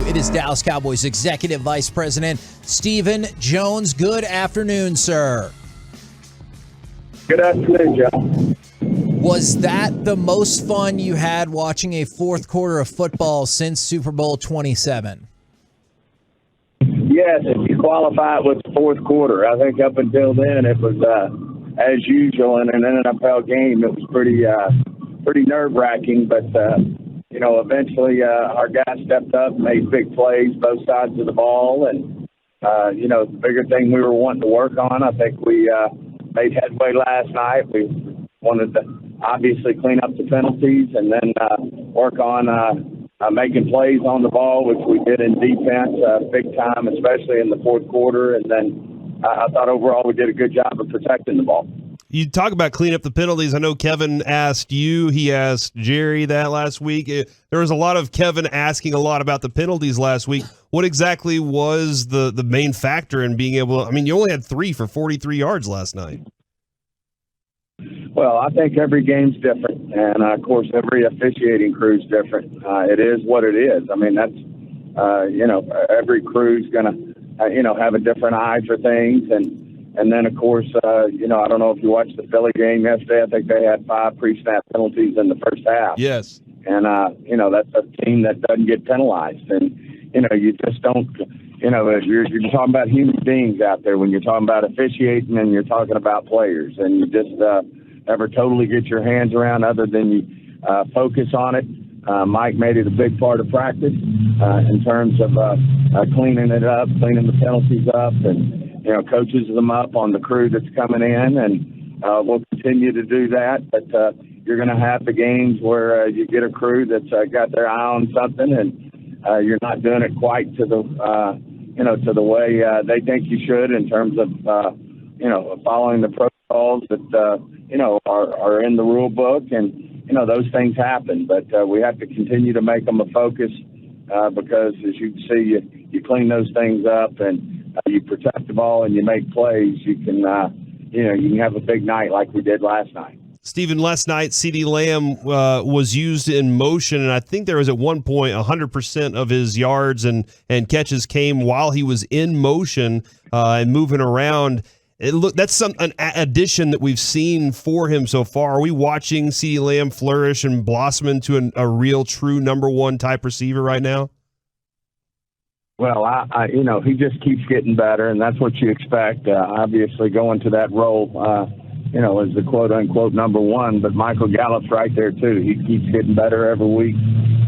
It is Dallas Cowboys Executive Vice President Stephen Jones. Good afternoon, sir. Good afternoon, Joe. Was that the most fun you had watching a fourth quarter of football since Super Bowl 27? Yes, if you qualify it with the fourth quarter. I think up until then it was, as usual, in an NFL game, it was pretty nerve-wracking. But, eventually our guys stepped up, made big plays, both sides of the ball. And, the bigger thing we were wanting to work on, I think we made headway last night. We wanted to obviously clean up the penalties and then work on making plays on the ball, which we did in defense big time, especially in the fourth quarter. And then I thought overall we did a good job of protecting the ball. You talk about cleaning up the penalties. I know Kevin asked you. He asked Jerry that last week. There was a lot of Kevin asking a lot about the penalties last week. What exactly was the main factor in being able to – you only had 3 for 43 yards last night. Well, I think every game's different, and of course, every officiating crew's different. It is what it is. That's every crew's gonna have a different eye for things, and then of course, I don't know if you watched the Philly game yesterday. I think they had 5 pre-snap penalties in the first half. Yes, and that's a team that doesn't get penalized, and you just don't. You're talking about human beings out there when you're talking about officiating and you're talking about players, and you just never totally get your hands around other than you focus on it. Mike made it a big part of practice in terms of cleaning it up, cleaning the penalties up, and coaches them up on the crew that's coming in, and we'll continue to do that. But you're going to have the games where you get a crew that's got their eye on something, and you're not doing it quite to the to the way they think you should in terms of following the protocols that are in the rule book, and those things happen. But we have to continue to make them a focus because, as you can see, you clean those things up and you protect the ball and you make plays. You can you can have a big night like we did last night. Stephen, last night, CeeDee Lamb was used in motion, and I think there was at one point 100% of his yards and catches came while he was in motion and moving around. That's an addition that we've seen for him so far. Are we watching CeeDee Lamb flourish and blossom into a real, true number one type receiver right now? Well, he just keeps getting better, and that's what you expect. Obviously, going to that role, as the quote-unquote number one, but Michael Gallup's right there, too. He keeps getting better every week,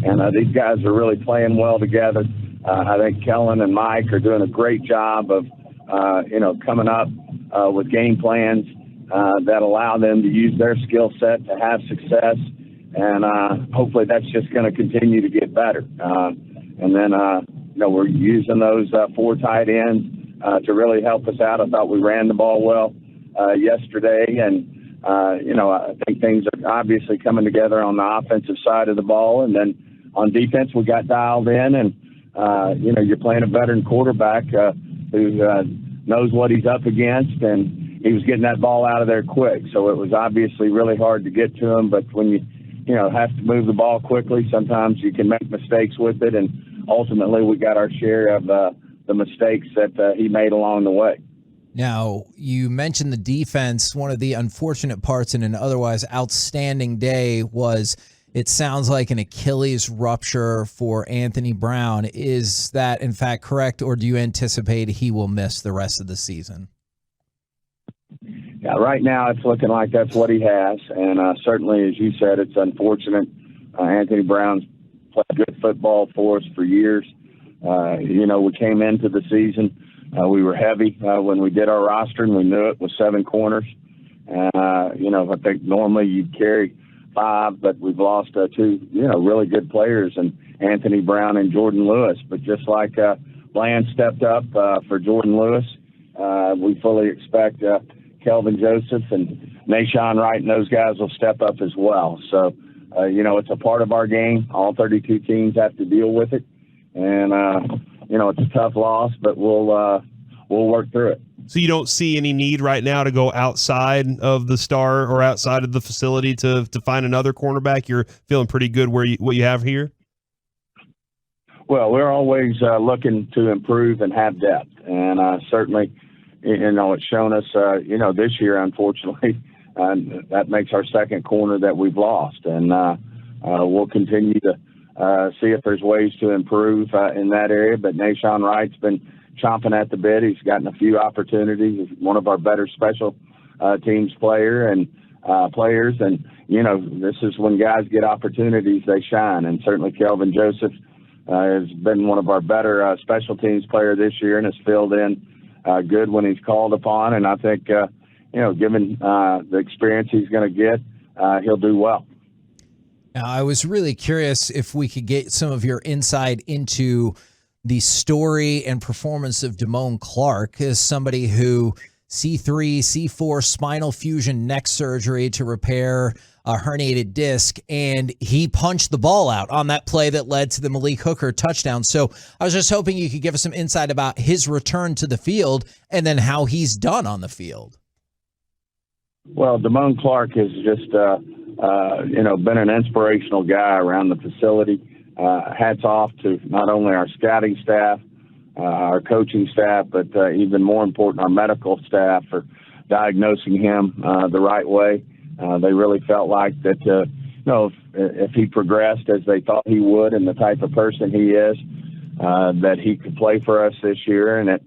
and these guys are really playing well together. I think Kellen and Mike are doing a great job of, coming up with game plans that allow them to use their skill set to have success, and hopefully that's just going to continue to get better. And then, we're using those 4 tight ends to really help us out. I thought we ran the ball well yesterday, and I think things are obviously coming together on the offensive side of the ball, and then on defense we got dialed in, and you're playing a veteran quarterback who knows what he's up against, and he was getting that ball out of there quick, so it was obviously really hard to get to him. But when you have to move the ball quickly, sometimes you can make mistakes with it, and ultimately we got our share of the mistakes that he made along the way. Now, you mentioned the defense. One of the unfortunate parts in an otherwise outstanding day was it sounds like an Achilles rupture for Anthony Brown. Is that, in fact, correct, or do you anticipate he will miss the rest of the season? Yeah, right now it's looking like that's what he has, and certainly, as you said, it's unfortunate. Anthony Brown's played good football for us for years. We came into the season. We were heavy when we did our roster, and we knew it with 7 corners. I think normally you'd carry 5, but we've lost 2, really good players, and Anthony Brown and Jordan Lewis. But just like Bland stepped up for Jordan Lewis, we fully expect Kelvin Joseph and Nashawn Wright and those guys will step up as well. So, it's a part of our game. All 32 teams have to deal with it, and it's a tough loss, but we'll work through it. So you don't see any need right now to go outside of the star or outside of the facility to find another cornerback? You're feeling pretty good what you have here? Well, we're always looking to improve and have depth, and certainly, it's shown us, this year, unfortunately, that makes our second corner that we've lost, and we'll continue to see if there's ways to improve in that area. But Nashawn Wright's been chomping at the bit. He's gotten a few opportunities. He's one of our better special teams players, and this is when guys get opportunities, they shine. And certainly Kelvin Joseph has been one of our better special teams player this year and has filled in good when he's called upon. And I think, given the experience he's going to get, he'll do well. Now, I was really curious if we could get some of your insight into the story and performance of Damone Clark as somebody who C3, C4 spinal fusion neck surgery to repair a herniated disc, and he punched the ball out on that play that led to the Malik Hooker touchdown. So I was just hoping you could give us some insight about his return to the field and then how he's done on the field. Well, Damone Clark has just, been an inspirational guy around the facility. Hats off to not only our scouting staff, our coaching staff, but even more important, our medical staff for diagnosing him the right way. They really felt like that, if he progressed as they thought he would and the type of person he is, that he could play for us this year, and it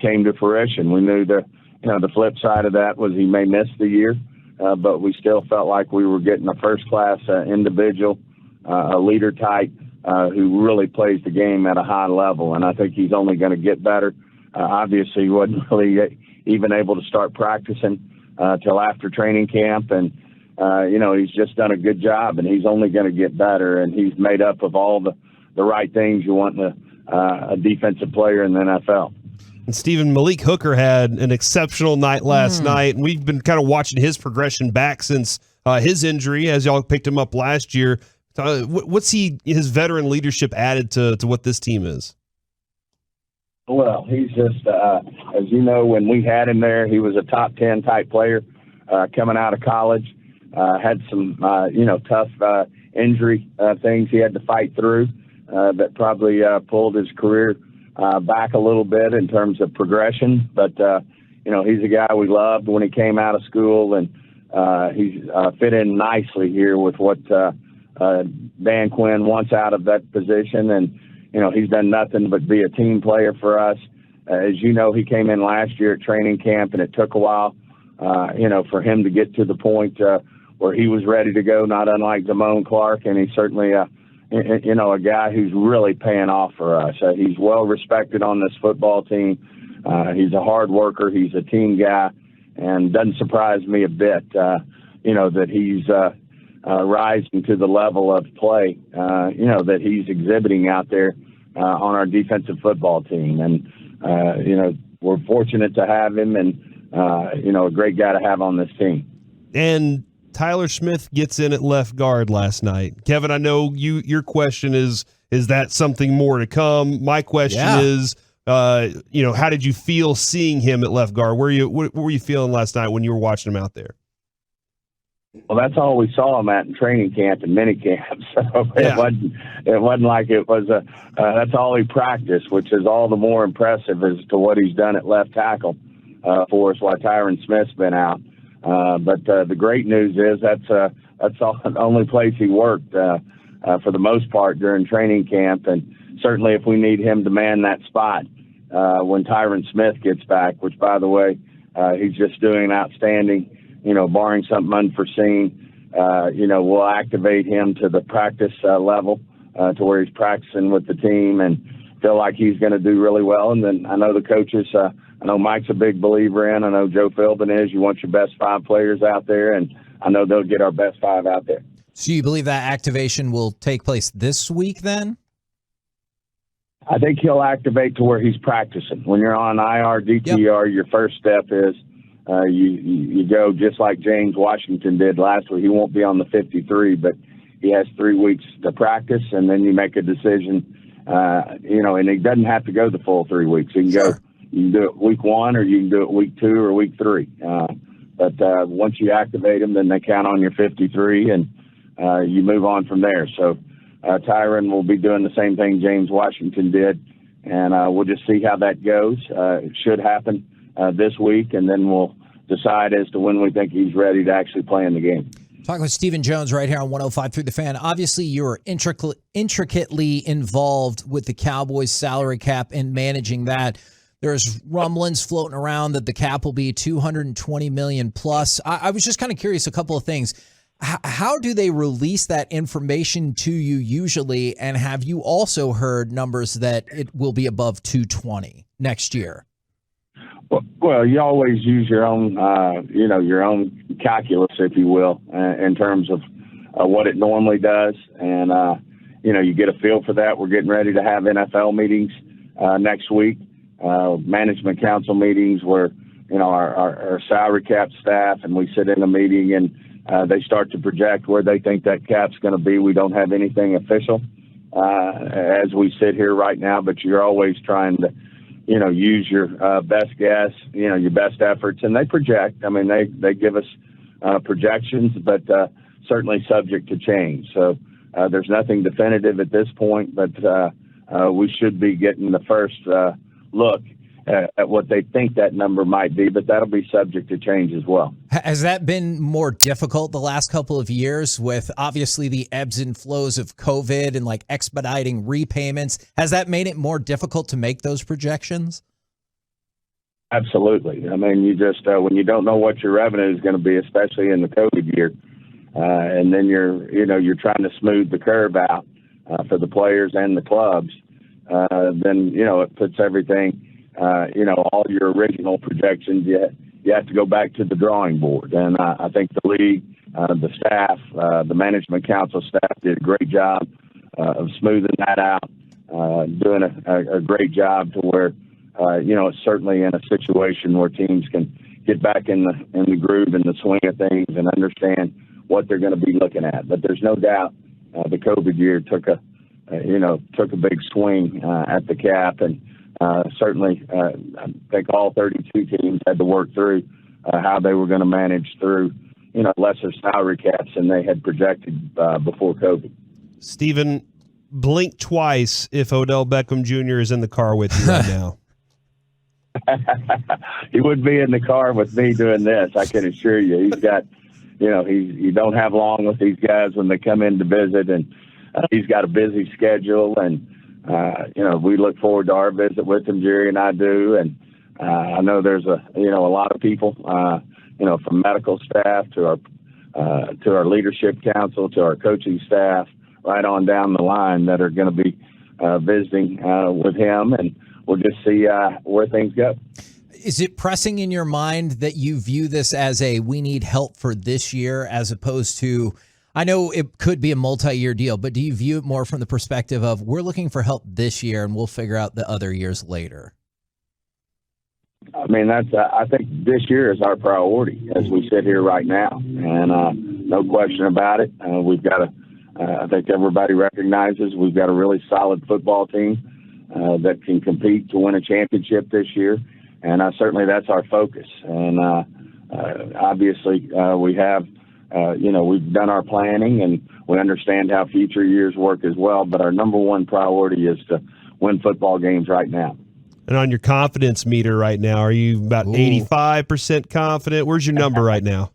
came to fruition. We knew the flip side of that was he may miss the year, but we still felt like we were getting a first-class individual, a leader type, who really plays the game at a high level, and I think he's only going to get better. Obviously, he wasn't really even able to start practicing till after training camp, and he's just done a good job, and he's only going to get better, and he's made up of all the right things you want in a defensive player in the NFL. And Stephen, Malik Hooker had an exceptional night last night, and we've been kind of watching his progression back since his injury, as y'all picked him up last year. What's his veteran leadership added to what this team is? Well, he's just, as you know, when we had him there, he was a top 10 type player coming out of college. Had some, tough injury things he had to fight through that probably pulled his career back a little bit in terms of progression. But, he's a guy we loved when he came out of school, and he's fit in nicely here with what Dan Quinn wants out of that position. And, he's done nothing but be a team player for us. As you know, he came in last year at training camp, and it took a while, for him to get to the point where he was ready to go, not unlike Damone Clark. And he's certainly, a guy who's really paying off for us. He's well respected on this football team. He's a hard worker. He's a team guy, and doesn't surprise me a bit, that he's rising to the level of play, that he's exhibiting out there on our defensive football team. And, we're fortunate to have him, and, a great guy to have on this team. And Tyler Smith gets in at left guard last night. Kevin, I know your question is that something more to come? My question is, how did you feel seeing him at left guard? What were you feeling last night when you were watching him out there? Well, that's all we saw him at in training camp and mini camp. So it wasn't like it was that's all he practiced, which is all the more impressive as to what he's done at left tackle for us while Tyron Smith's been out. But the great news is that's the only place he worked for the most part during training camp. And certainly if we need him to man that spot when Tyron Smith gets back, which, by the way, he's just doing outstanding, barring something unforeseen, we'll activate him to the practice level to where he's practicing with the team and feel like he's going to do really well. And then I know the coaches, I know Mike's a big believer in, I know Joe Philbin is, you want your best 5 players out there, and I know they'll get our best 5 out there. So you believe that activation will take place this week then? I think he'll activate to where he's practicing. When you're on IR, DTR, your first step is you go just like James Washington did last week. He won't be on the 53, but he has 3 weeks to practice, and then you make a decision, and he doesn't have to go the full 3 weeks. He can go. You can do it week 1, or you can do it week 2 or week 3. But once you activate them, then they count on your 53, and you move on from there. So Tyron will be doing the same thing James Washington did, and we'll just see how that goes. It should happen this week, and then we'll decide as to when we think he's ready to actually play in the game. Talking with Stephen Jones right here on 105.3 The Fan. Obviously, you're intricately involved with the Cowboys salary cap and managing that. There's rumblings floating around that the cap will be $220 million plus. I was just kind of curious, a couple of things. How do they release that information to you usually? And have you also heard numbers that it will be above 220 next year? Well, you always use your own, your own calculus, if you will, in terms of what it normally does. And, you get a feel for that. We're getting ready to have NFL meetings next week, management council meetings where, our salary cap staff, and we sit in a meeting and they start to project where they think that cap's going to be. We don't have anything official as we sit here right now, but you're always trying to, use your best guess, your best efforts, and they project. I mean, they give us projections, but certainly subject to change. So there's nothing definitive at this point, but we should be getting the first look at what they think that number might be, but that'll be subject to change as well. Has that been more difficult the last couple of years with obviously the ebbs and flows of COVID and like expediting repayments? Has that made it more difficult to make those projections? Absolutely. I mean, you just, when you don't know what your revenue is going to be, especially in the COVID year, and then you're trying to smooth the curve out for the players and the clubs, then, it puts everything, all your original projections, you have to go back to the drawing board. And I think the league, the staff, the management council staff did a great job of smoothing that out, doing a great job to where, it's certainly in a situation where teams can get back in the groove and the swing of things and understand what they're going to be looking at. But there's no doubt the COVID year took a big swing at the cap, and certainly, I think all 32 teams had to work through how they were going to manage through, lesser salary caps than they had projected before COVID. Stephen, blink twice if Odell Beckham Jr. is in the car with you right now. He would be in the car with me doing this, I can assure you. He's got, you don't have long with these guys when they come in to visit, and he's got a busy schedule, and we look forward to our visit with him, Jerry and I do. And I know there's a lot of people, from medical staff to our leadership council, to our coaching staff, right on down the line that are going to be visiting with him, and we'll just see where things go. Is it pressing in your mind that you view this as we need help for this year as opposed to, I know it could be a multi-year deal, but do you view it more from the perspective of we're looking for help this year and we'll figure out the other years later? I mean, I think this year is our priority as we sit here right now, and no question about it. We've got I think everybody recognizes we've got a really solid football team that can compete to win a championship this year, and certainly that's our focus. And obviously we have. We've done our planning and we understand how future years work as well, but our number one priority is to win football games right now. And on your confidence meter right now, are you about 85% confident? Where's your number right now?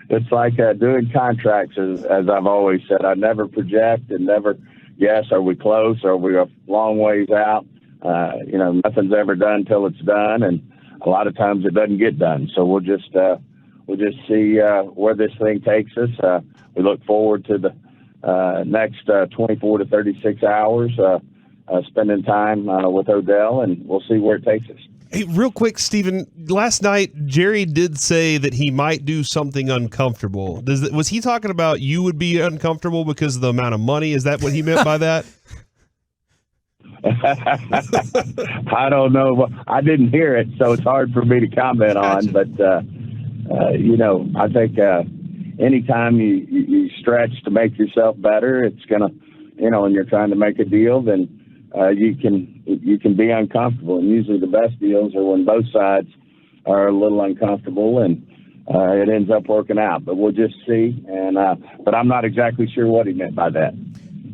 It's like doing contracts, as I've always said. I never project and never guess. Are we close? Are we a long ways out? Nothing's ever done till it's done, and a lot of times it doesn't get done. So we'll just see where this thing takes us. We look forward to the next 24 to 36 hours, spending time with Odell, and we'll see where it takes us. Hey, real quick, Stephen, last night Jerry did say that he might do something uncomfortable. Was he talking about you would be uncomfortable because of the amount of money? Is that what he meant by that? I don't know. I didn't hear it, so it's hard for me to comment on, but I think anytime you stretch to make yourself better, it's going to, when you're trying to make a deal, then you can be uncomfortable. And usually the best deals are when both sides are a little uncomfortable, and it ends up working out. But we'll just see. And but I'm not exactly sure what he meant by that.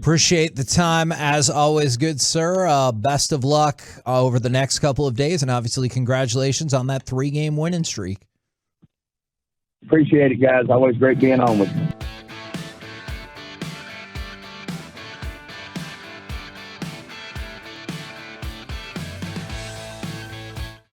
Appreciate the time as always, good sir. Best of luck over the next couple of days, and obviously congratulations on that 3-game winning streak. Appreciate it, guys. Always great being on with you.